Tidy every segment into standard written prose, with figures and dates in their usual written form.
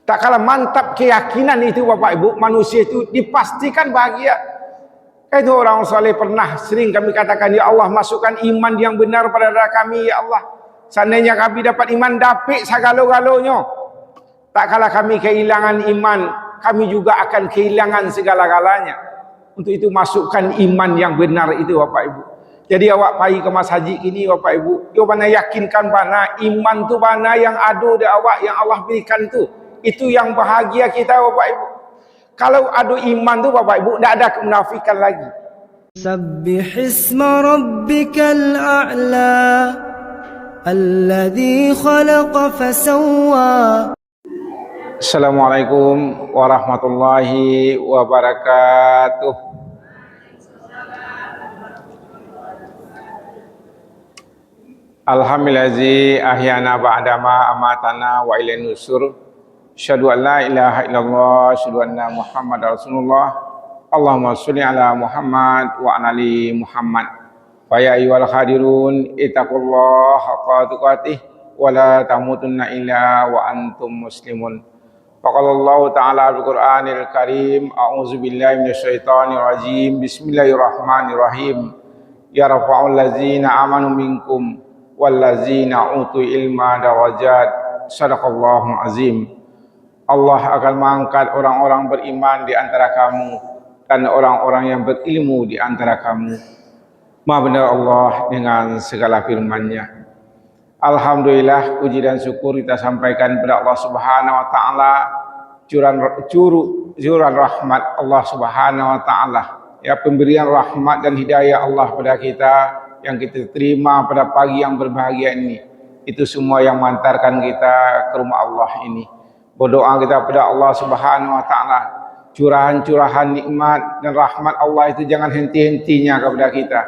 Tak kalah mantap keyakinan itu Bapak Ibu, manusia itu dipastikan bahagia. Itu orang soleh pernah sering kami katakan, ya Allah masukkan iman yang benar pada diri kami, ya Allah. Seandainya kami dapat iman dapik segala-galanya. Tak kalah kami kehilangan iman, kami juga akan kehilangan segala-galanya. Untuk itu masukkan iman yang benar itu Bapak Ibu. Jadi awak pergi ke Mas Haji ini Bapak Ibu, yo bana yakinkan bana iman tu bana yang ada di awak yang Allah berikan tu. Itu yang bahagia kita Bapak Ibu. Kalau ada iman tu Bapak Ibu, tidak ada kemunafikan lagi. Sabbih isma rabbikal a'la alladhi khalaqa fasawwa. Assalamualaikum warahmatullahi wabarakatuh. Alhamdulillahi ahyana ba'dama amatana wa ilaihi nusur. Asyhadu an la ilaha illallah, asyhadu anna Muhammadar Rasulullah. Allahumma sholli ala Muhammad wa ala ali Muhammad. Wa ya ayyuhal hadirun ittaqullaha haqqa tuqatih wa la tamutunna illa wa antum muslimun. Faqala Allah Ta'ala Al-Qur'anil Karim, a'udzu billahi minasyaitonir rajim. Bismillahirrahmanirrahim. Yarfa'ul ladzina amanu minkum wal ladzina utul ilma darajat. Shadaqallahul azim. Allah akan mengangkat orang-orang beriman di antara kamu dan orang-orang yang berilmu di antara kamu. Maha benar Allah dengan segala firman-Nya. Alhamdulillah, puji dan syukur kita sampaikan kepada Allah Subhanahu wa taala, curan rahmat Allah Subhanahu wa taala. Ya, pemberian rahmat dan hidayah Allah pada kita yang kita terima pada pagi yang berbahagia ini. Itu semua yang mengantarkan kita ke rumah Allah ini. Berdoa kita pada Allah Subhanahu wa taala, curahan-curahan nikmat dan rahmat Allah itu jangan henti-hentinya kepada kita.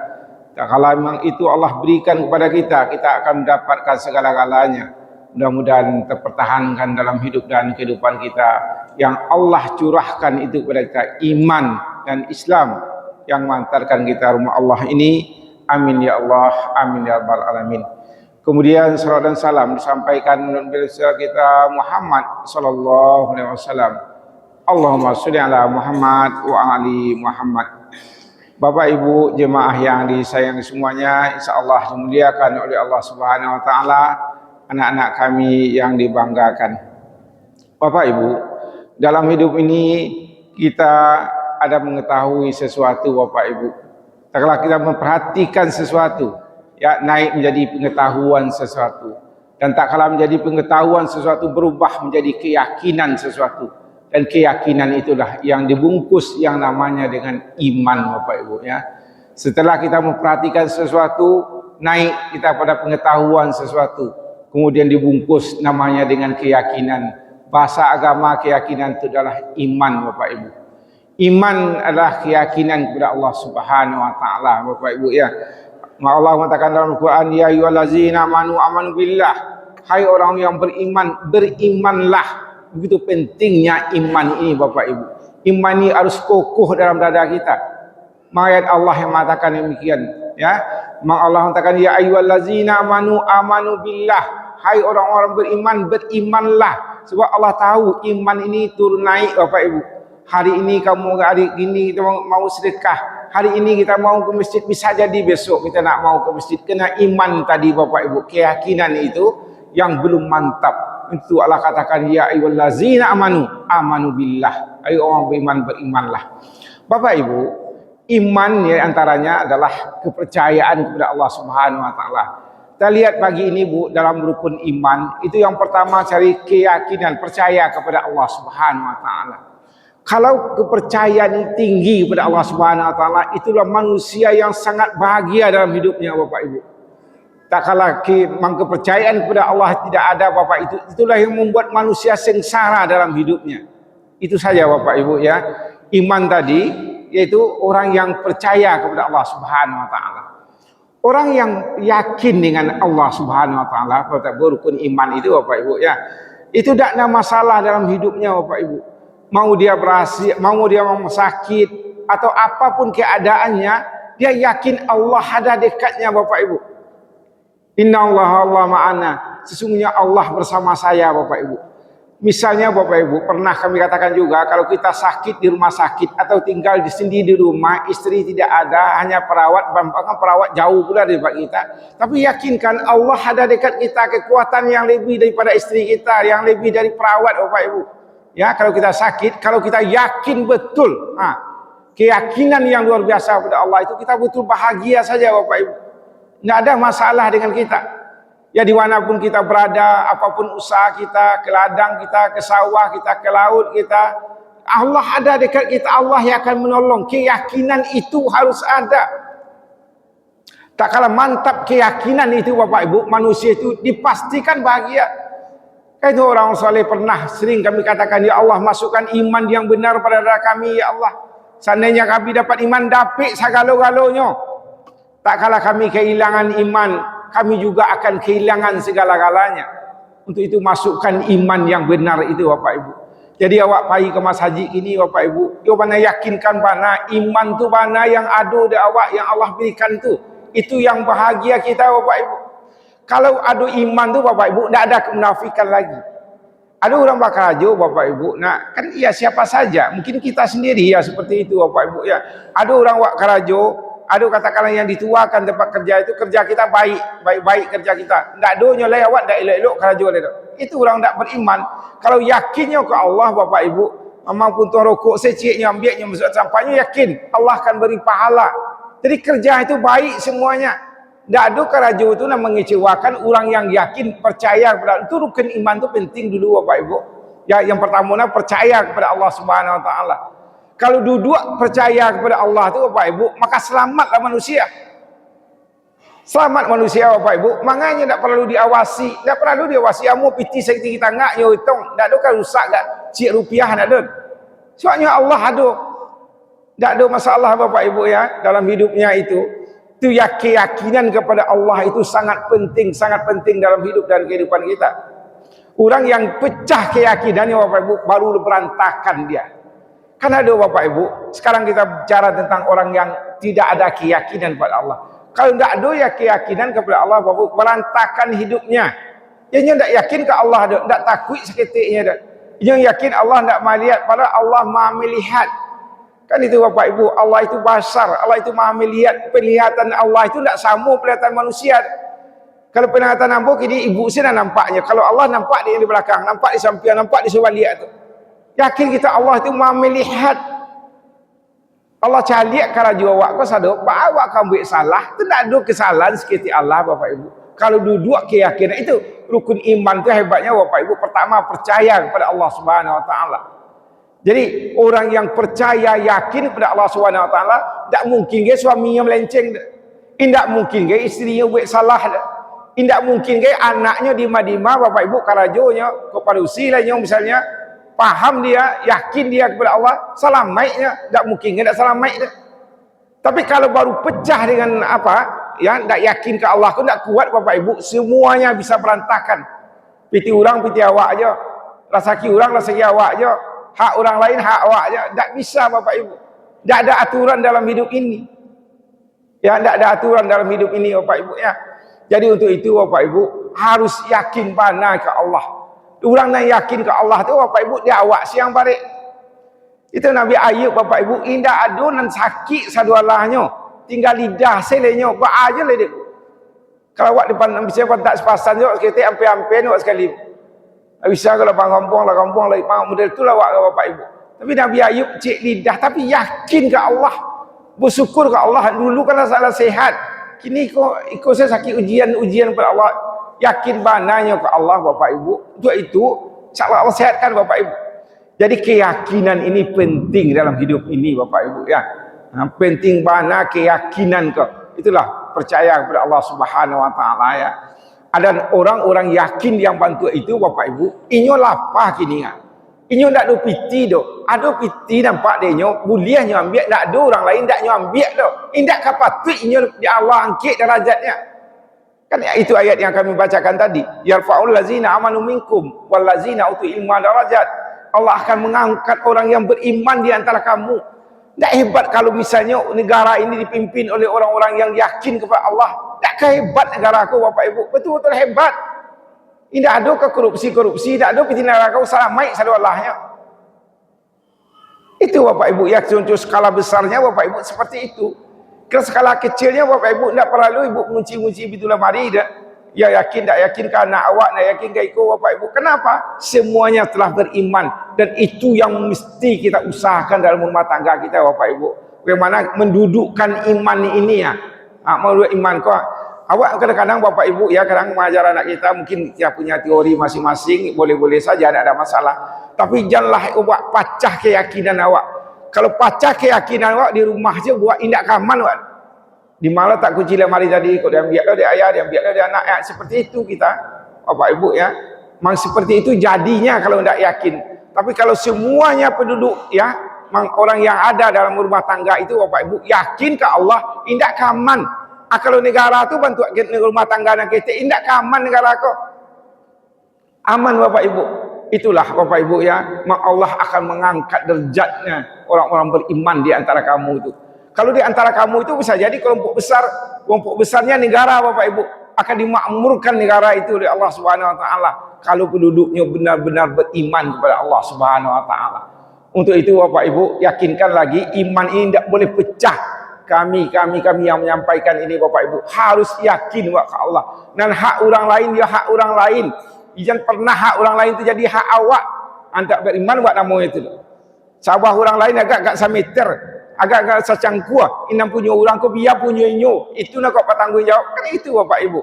Kalau memang itu Allah berikan kepada kita, kita akan mendapatkan segala-galanya. Mudah-mudahan terpertahankan dalam hidup dan kehidupan kita. Yang Allah curahkan itu kepada kita, iman dan Islam yang mengantarkan kita rumah Allah ini. Amin ya Allah, amin ya rabbal alamin. Kemudian salawat dan salam disampaikan kepada kita Muhammad sallallahu alaihi wasallam. Allahumma sholli ala Muhammad wa ali Muhammad. Bapak Ibu jemaah yang disayangi semuanya, insyaallah dimuliakan oleh Allah Subhanahu wa taala, anak-anak kami yang dibanggakan. Bapak Ibu, dalam hidup ini kita ada mengetahui sesuatu Bapak Ibu. Kalau kita memperhatikan sesuatu, ya naik menjadi pengetahuan sesuatu, dan tak kalah menjadi pengetahuan sesuatu berubah menjadi keyakinan sesuatu, dan keyakinan itulah yang dibungkus yang namanya dengan iman Bapak Ibu ya. Setelah kita memperhatikan sesuatu, naik kita pada pengetahuan sesuatu, kemudian dibungkus namanya dengan keyakinan. Bahasa agama keyakinan itu adalah iman Bapak Ibu. Iman adalah keyakinan kepada Allah Subhanahu wa taala Bapak Ibu ya. Allah mengatakan dalam Al-Quran, ya ayyuhallazina amanu billah, hai orang yang beriman, berimanlah. Begitu pentingnya iman ini Bapak Ibu. Iman ini harus kokoh dalam dada kita. Ayat Allah yang mengatakan demikian ya. Allah mengatakan, ya ayyuhallazina amanu billah, hai orang-orang beriman, berimanlah. Sebab Allah tahu iman ini turun naik Bapak Ibu. Hari ini kamu, hari ini kita mau sedekah, hari ini kita mau ke masjid, bisa jadi besok kita nak mau ke masjid. Kena iman tadi Bapak Ibu, keyakinan itu yang belum mantap. Itu Allah katakan, ya ayyuhallazina amanu billah, ayo orang beriman, berimanlah. Bapak Ibu, iman ya antaranya adalah kepercayaan kepada Allah Subhanahu wa taala. Kita lihat pagi ini Bu, dalam rukun iman itu yang pertama cari keyakinan, percaya kepada Allah Subhanahu wa taala. Kalau kepercayaan ini tinggi kepada Allah Subhanahu wa taala, itulah manusia yang sangat bahagia dalam hidupnya Bapak Ibu. Tak kalah kepercayaan kepada Allah tidak ada Bapak, itulah yang membuat manusia sengsara dalam hidupnya. Itu saja Bapak Ibu ya. Iman tadi yaitu orang yang percaya kepada Allah Subhanahu wa taala. Orang yang yakin dengan Allah Subhanahu wa taala, pada rukun iman itu Bapak Ibu ya. Itu tidak ada masalah dalam hidupnya Bapak Ibu. Mau dia berhasil, mau dia mau sakit atau apapun keadaannya, dia yakin Allah ada dekatnya Bapak Ibu. Inna Allah ma'ana, sesungguhnya Allah bersama saya Bapak Ibu. Misalnya Bapak Ibu, pernah kami katakan juga, kalau kita sakit di rumah sakit atau tinggal di sendiri di rumah, istri tidak ada, hanya perawat, bahkan perawat jauh pula daripada kita. Tapi yakinkan Allah ada dekat kita, kekuatan yang lebih daripada istri kita, yang lebih dari perawat Bapak Ibu. Ya, kalau kita sakit, kalau kita yakin betul, keyakinan yang luar biasa kepada Allah itu, kita betul bahagia saja Bapak Ibu. Tidak ada masalah dengan kita. Ya dimanapun kita berada, apapun usaha kita, ke ladang kita, ke sawah kita, ke laut kita, Allah ada dekat kita, Allah yang akan menolong. Keyakinan itu harus ada. Tak kalah mantap keyakinan itu Bapak Ibu, manusia itu dipastikan bahagia. Itu orang soleh pernah sering kami katakan, ya Allah masukkan iman yang benar pada diri kami, ya Allah. Seandainya kami dapat iman dapik segala-galanya, tak kalah kami kehilangan iman, kami juga akan kehilangan segala-galanya. Untuk itu masukkan iman yang benar itu Bapak Ibu. Jadi awak pergi ke Mas Haji ini Bapak Ibu, yo mana yakinkan mana iman tu mana yang ada di awak yang Allah berikan tu. Itu yang bahagia kita Bapak Ibu. Kalau ada iman tu Bapak Ibu, tidak ada kemunafikan lagi. Ada orang bakal aja Bapak Ibu, nah kan iya siapa saja, mungkin kita sendiri ya seperti itu Bapak Ibu ya. Ada orang wak karajo, ada katakanlah yang dituakan tempat kerja itu, kerja kita baik kerja kita. Tak donya lewat, tak elok-elok kerja dia. Itu orang tak beriman. Kalau yakinnya ke Allah Bapak Ibu, maupun tuan rokok seciknya, ambilnya, masuk sampahnya, yakin Allah akan beri pahala. Jadi kerja itu baik semuanya. Tak ada kerja itu nak mengecewakan orang yang yakin, percaya kepada itu. Rukun iman itu penting dulu Bapak Ibu. Ya, yang pertama percaya kepada Allah Subhanahu Wa Taala. Kalau duduk percaya kepada Allah itu Bapak Ibu, maka selamatlah manusia. Selamat manusia Bapak Ibu. Makanya tak perlu diawasi. Tak perlu diawasi. Amu piti sekti kita ngak yo hitung. Tak ada kan rusak tak? Cik rupiah tak ada. Soalnya Allah ada. Tak ada masalah Bapak Ibu ya dalam hidupnya itu. Itu keyakinan kepada Allah itu sangat penting dalam hidup dan kehidupan kita. Orang yang pecah keyakinannya Bapak Ibu baru berantakan dia. Kan ada Bapak Ibu, sekarang kita bicara tentang orang yang tidak ada keyakinan kepada Allah. Kalau tidak ada ya keyakinan kepada Allah, Bapak Ibu, berantakan hidupnya. Yang tidak yakin ke Allah, tidak takut seketiknya. Yang yakin Allah tidak melihat, padahal Allah maha melihat. Kan itu Bapak Ibu, Allah itu basar, Allah itu maha melihat. Penglihatan Allah itu tidak sama penglihatan manusia. Kalau penglihatan nampak, ini ibu saya nampaknya. Kalau Allah nampak dia di belakang, nampak di samping, nampak di sebalik itu. Yakin kita Allah itu maha melihat. Allah caliak kalau jua awak kau sadar, awak kamu buat salah, itu tidak ada kesalahan seperti Allah Bapak Ibu. Kalau duduk keyakinan itu rukun iman itu hebatnya Bapak Ibu. Pertama percaya kepada Allah Subhanahu Wa Taala. Jadi orang yang percaya yakin kepada Allah Subhanahu Wa Taala, tidak mungkin dia suaminya melenceng, tidak mungkin dia istrinya buat salah, tidak mungkin dia anaknya dima-dima Bapak Ibu karajonya kepadusi lainnya misalnya. Paham dia, yakin dia kepada Allah, selamatnya, tak mungkin tidak selamat dia. Tapi kalau baru pecah dengan apa, ya, tak yakin ke Allah, tak kuat Bapak Ibu, semuanya bisa berantakan. Piti orang, piti awak aja, rasaki orang, rasaki awak aja, hak orang lain, hak awak aja, tak bisa Bapak Ibu. Tak ada aturan dalam hidup ini. Ya, tak ada aturan dalam hidup ini Bapak Ibu ya. Jadi untuk itu Bapak Ibu harus yakin benar ke Allah. Orang yang yakin ke Allah tu Bapak Ibu dia awak siang balik. Itu Nabi Ayub Bapak Ibu indah adu nan sakit sadualahnya. Tinggal lidah selenya ba aja le dia. Kalau awak depan siapa tak sepasan jok kita ampe-ampe nak sekali. Tak bisa kalau kampung lah model tu lah awak Bapak Ibu. Tapi Nabi Ayub cek lidah tapi yakin ke Allah. Bersyukur ke Allah dulu kan salah sehat. Kini ikut saya sakit ujian kepada Allah. Yakin bananya ke Allah Bapak Ibu. Untuk itu insya-Allah Allah sehatkan Bapak Ibu. Jadi keyakinan ini penting dalam hidup ini Bapak Ibu ya. Penting bana keyakinan ke. Itulah percaya kepada Allah Subhanahu Wa Taala ya. Ada orang-orang yakin yang bantu itu Bapak Ibu. Inyo lapah kini ya. Inyo ndak ada piti do. Ada piti nampak dia nyo buliahnya ambil ndak ada orang lain ndak nyo ambil do. Indak kapatut inyo di Allah angkat derajatnya. Kan itu ayat yang kami bacakan tadi. Yarfa'ul ladzina amanu minkum wal ladzina utul ilma darajat. Allah akan mengangkat orang yang beriman di antara kamu. Tak hebat kalau misalnya negara ini dipimpin oleh orang-orang yang yakin kepada Allah. Tak hebat negara aku Bapak Ibu. Betul-betul hebat. Tidak ada ke korupsi, tidak ada pitina neraka salamai sadu Allahnya. Itu Bapak Ibu ya, contoh skala besarnya Bapak Ibu seperti itu. Kalau skala kecilnya Bapak Ibu tidak perlu Ibu mengunci-unci pintu lemari dah. Ya yakin tak yakin ke anak awak, nak yakin ke ikut Bapak Ibu. Kenapa? Semuanya telah beriman dan itu yang mesti kita usahakan dalam rumah tangga kita Bapak Ibu. Bagaimana mendudukkan iman ini ya. Menurut iman kau. Awak kadang-kadang Bapak Ibu ya, kadang mengajar anak kita mungkin dia punya teori masing-masing, boleh-boleh saja, tidak ada masalah. Tapi janganlah awak pacah keyakinan awak. Kalau pacah keyakinan awak di rumah saja buat indak kaman awak. Di mana tak kunci lemari tadi, kau dia ambil dari ayah, dia ambil dari anak ya. Seperti itu kita Bapak Ibu ya. Memang seperti itu jadinya kalau tidak yakin. Tapi kalau semuanya penduduk ya, orang yang ada dalam rumah tangga itu Bapak Ibu yakin ke Allah, indak kaman. Kalau negara tu bantu rumah tangga nak kita, indak aman negara kau. Aman Bapak Ibu. Itulah Bapak Ibu ya, Allah akan mengangkat derajatnya orang-orang beriman di antara kamu itu. Kalau di antara kamu itu bisa jadi kelompok besarnya negara Bapak Ibu akan dimakmurkan negara itu oleh Allah Subhanahu wa taala kalau penduduknya benar-benar beriman kepada Allah Subhanahu wa taala. Untuk itu Bapak Ibu yakinkan lagi iman ini tidak boleh pecah. Kami yang menyampaikan ini Bapak Ibu harus yakin ke Allah, dan hak orang lain dia hak orang lain. Jangan pernah hak orang lain itu jadi hak awak. Anda beriman buat nama itu. Sabah orang lain agak-agak sameter, agak-agak sacangkua. Inam punya orang ko biar punya inyo. Itu nak kau bertanggung jawab. Kan itu Bapak Ibu.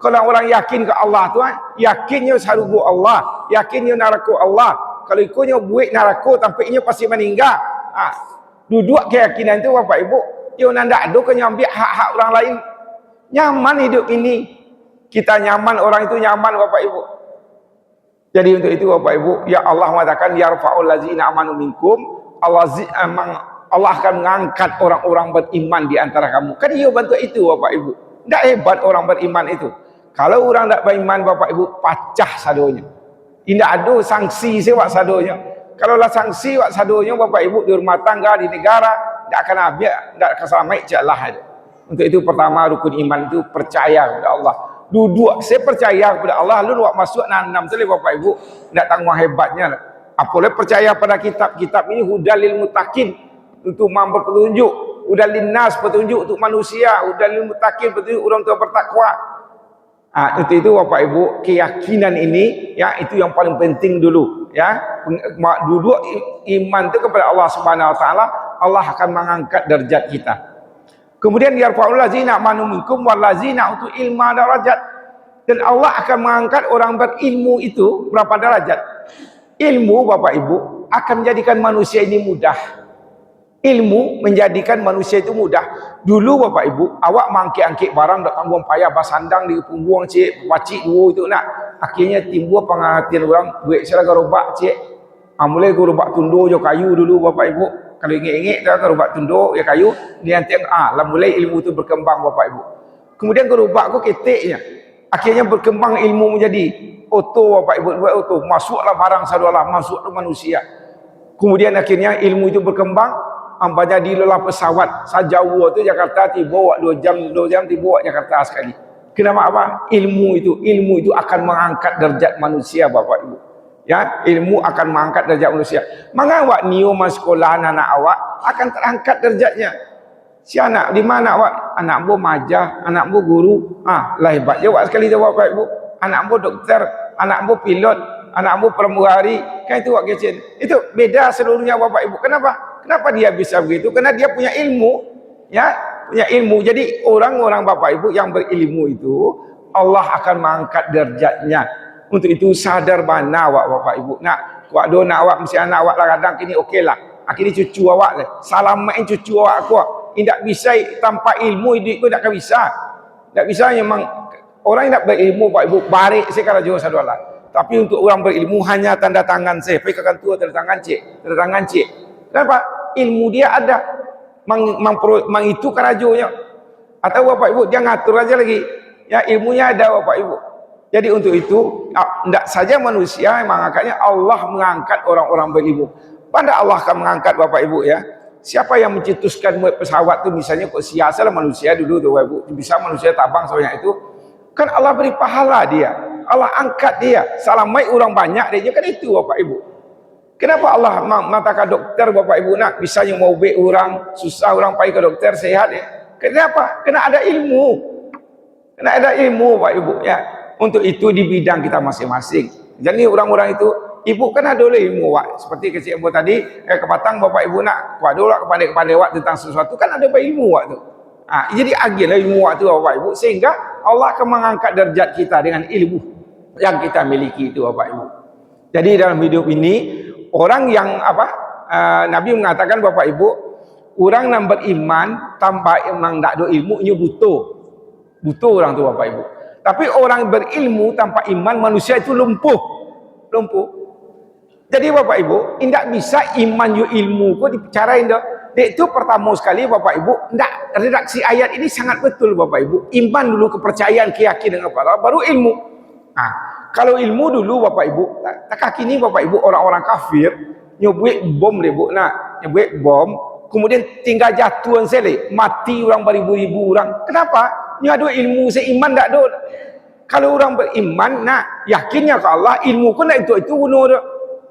Kalau orang yakin ke Allah tu, yakinnya sarugu Allah, yakinnya neraka Allah. Kalau ikutnya buat neraka tampaknya pasti meninggal. Duduk keyakinan itu Bapak Ibu. Yo nanda ada ke nyambi hak-hak orang lain. Nyaman hidup ini. Kita nyaman, orang itu nyaman Bapak Ibu. Jadi untuk itu Bapak Ibu, ya Allah mengatakan yarfa'ul ladzina amanu minkum, Allah akan mengangkat orang-orang beriman di antara kamu. Kan dia bantu itu Bapak Ibu. Tidak hebat orang beriman itu. Kalau orang tidak beriman Bapak Ibu pacah sadonya. Tidak ada sanksi sewak sadonya. Kalau lah sanksi wak sadonya Bapak Ibu di rumah tangga, di negara, tidak akan habis, tidak akan selamat jalah. Untuk itu pertama rukun iman itu percaya kepada Allah. Duduk saya percaya kepada Allah, lalu wak masuk nanam tu Bapak Ibu, tidak tanggung hebatnya. Apalagi percaya pada kitab ini hudalil mutakin, untuk memberi petunjuk, hudalil nas petunjuk untuk manusia, hudalil mutakin petunjuk orang tua bertakwa. Untuk itu Bapak Ibu keyakinan ini ya itu yang paling penting dulu ya. Duduk iman itu kepada Allah Subhanahu wa taala, Allah akan mengangkat derajat kita. Kemudian yarfa'ul ladzina amanu minkum wal ladzina utul ilma darajat. Dan Allah akan mengangkat orang berilmu itu berapa derajat? Ilmu Bapak Ibu akan menjadikan manusia ini mudah. Ilmu menjadikan manusia itu mudah. Dulu Bapak Ibu, awak mangkik-angkik barang tak tanggung payah basandang di punggung cik, pacik dua itu nak. Akhirnya timbul pengertian orang, duit saya gerobak cik. Mulai gerobak tundo je kayu dulu Bapak Ibu. Kalau ingin-ingin dah gerobak tundo ya kayu, dia nanti lah mulai ilmu itu berkembang Bapak Ibu. Kemudian gerobak aku keteknya. Akhirnya berkembang ilmu menjadi oto Bapak Ibu, buat oto. Masuklah barang sadulah, masuklah manusia. Kemudian akhirnya ilmu itu berkembang. Jadi lelah pesawat sajauh tu Jakarta tiba 2 jam tiba Jakarta sekali. Kenapa apa? Ilmu itu akan mengangkat derajat manusia Bapak Ibu. Ya, ilmu akan mengangkat derajat manusia. Mengawak niu mas sekolah anak awak akan terangkat derajatnya. Si anak di mana awak? Anak bu majah, anak bu guru. Lah hebat je awak sekali tu Bapak Ibu. Anak bu doktor, anak bu pilot, anak bu pramugari. Kan itu awak kecil. Itu beda seluruhnya Bapak Ibu. Kenapa dia bisa begitu? Karena dia punya ilmu, ya, punya ilmu. Jadi orang-orang Bapak Ibu yang berilmu itu Allah akan mengangkat derajatnya. Untuk itu sadar mana awak Bapak Ibu. Nak, awak do nak awak mesti anak awak lah kadang kini okeylah. Akhirnya cucu awak lah. Salamain cucu awak aku. Tidak bisa tanpa ilmu hidup itu tidak bisa. Tidak bisa memang orang yang tak berilmu Bapak Ibu barik sekarang jauh sadulah. Tapi untuk orang berilmu hanya tanda tangan saya. Pergi ke kantor tanda tangan cik. Kenapa? Ilmu dia ada. Mang itu kerajunya. Atau Bapak Ibu dia ngatur aja lagi. Ya ilmunya ada Bapak Ibu. Jadi untuk itu tidak saja manusia yang mengangkatnya, Allah mengangkat orang-orang berilmu. Pada Allah akan mengangkat Bapak Ibu ya. Siapa yang mencetuskan pesawat itu misalnya kok sia-sia manusia dulu tuh Bapak Ibu. Bisa manusia tabang sebanyak itu. Kan Allah beri pahala dia. Allah angkat dia. Selamat orang banyak dia kan itu Bapak Ibu. Kenapa Allah mengatakan doktor Bapak Ibu nak bisanya mau ubek orang, susah orang pergi ke doktor sehat ya. Kenapa? Kena ada ilmu. Kena ada ilmu Bapak Ibu ya. Untuk itu di bidang kita masing-masing. Jadi orang-orang itu ibu kan ada ilmu Wak. Seperti kecil ibu tadi kepatang Bapak Ibu nak kuadolak kepada Wak tentang sesuatu kan ada ilmu Wak tu. Jadi agilah ilmu Wak tu Bapak Ibu sehingga Allah akan mengangkat derajat kita dengan ilmu yang kita miliki itu Bapak Ibu. Jadi dalam hidup ini orang yang Nabi mengatakan Bapak Ibu, orang yang beriman tanpa memang tak ada ilmu nya butuh orang tu Bapak Ibu. Tapi orang berilmu tanpa iman manusia itu lumpuh. Jadi Bapak Ibu, tidak bisa iman yo ilmu kok dibicarain dah. Itu pertama sekali Bapak Ibu, tidak redaksi ayat ini sangat betul Bapak Ibu. Iman dulu, kepercayaan, keyakinan kepada Allah, baru ilmu. Kalau ilmu dulu Bapak Ibu, tak kini Bapak Ibu orang-orang kafir nyobuik bom lebok nak, nyobuik bom, kemudian tinggal jatuhan sele, mati orang beribu-ribu orang. Kenapa? Ni ada ilmu seiman tak ada. Kalau orang beriman nak yakinnya ke Allah, ilmu pun nak itu guna dah.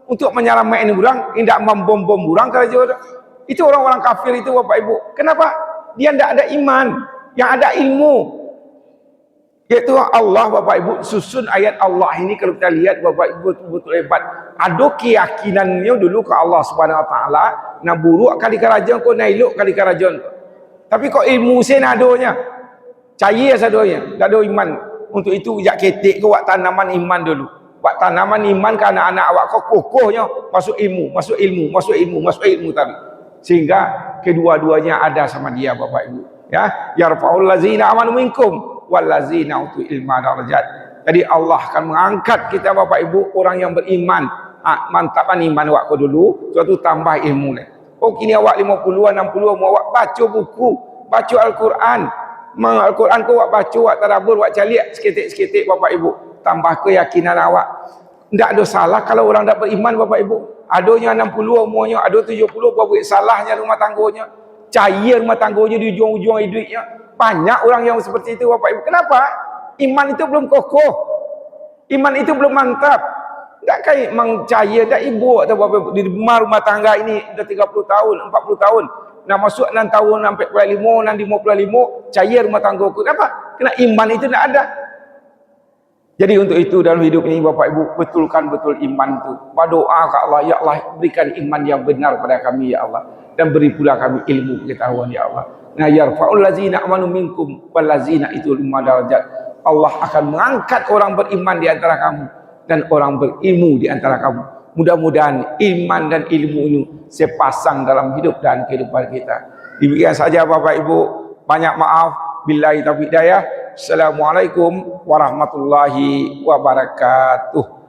Untuk menyelamatkan orang, tidak membom-bom orang kerja dah. Itu orang-orang kafir itu Bapak Ibu. Kenapa? Dia tidak ada iman, yang ada ilmu. Yaitu Allah Bapak Ibu susun ayat Allah ini kalau kita lihat Bapak Ibu betul-betul hebat. Ada keyakinannya dulu ke Allah Subhanahu Wa Taala, nak buruk kali kerajaan kau, nak elok kali kerajaan kau. Tapi kok ilmu sen adonya, cahaya sadonya, tak ada iman. Untuk itu jak ketik ke buat tanaman iman dulu. Buat tanaman iman ke anak-anak awak kau kokohnya masuk ilmu tadi. Sehingga kedua-duanya ada sama dia Bapak Ibu. Ya, yarfa'ul ladzina amanu minkum wallazina utul ilma darajat. Jadi Allah akan mengangkat kita Bapak Ibu orang yang beriman. Mantapkan iman awak kau dulu, suatu tambah ilmu ni. Oh kini awak 50-an 60-an awak baca buku, baca Al-Quran. Al-Quran kau awak baca, awak tadabbur, awak caliak seketik-seketik Bapak Ibu. Tambah keyakinan awak. Tak ada salah kalau orang tak beriman Bapak Ibu. Adanya 60 umurnya, ada 70 buat salahnya rumah tangganya. Cahaya rumah tangganya di ujung-ujung hidupnya. Banyak orang yang seperti itu Bapak Ibu. Kenapa? Iman itu belum kokoh. Iman itu belum mantap. Tak kait mengcahaya tak ibu atau Bapak Ibu di rumah tangga ini dah 30 tahun, 40 tahun. Nak masuk 6 tahun, 45, 55, cahaya rumah tangga aku. Kenapa? Kena iman itu tak ada. Jadi untuk itu dalam hidup ini Bapak Ibu betulkan betul iman itu. Berdoa ke Allah, ya Allah berikan iman yang benar pada kami ya Allah, dan beri pula kami ilmu pengetahuan ya Allah. Nah yarfa'ul ladzina amanu minkum wal ladzina itu 5 darajat. Allah akan mengangkat orang beriman di antara kamu dan orang berilmu di antara kamu. Mudah-mudahan iman dan ilmu ini sepasang dalam hidup dan kehidupan kita. Demikian saja Bapak Ibu. Banyak maaf. Billahi taufiq hidayah. Assalamualaikum warahmatullahi wabarakatuh.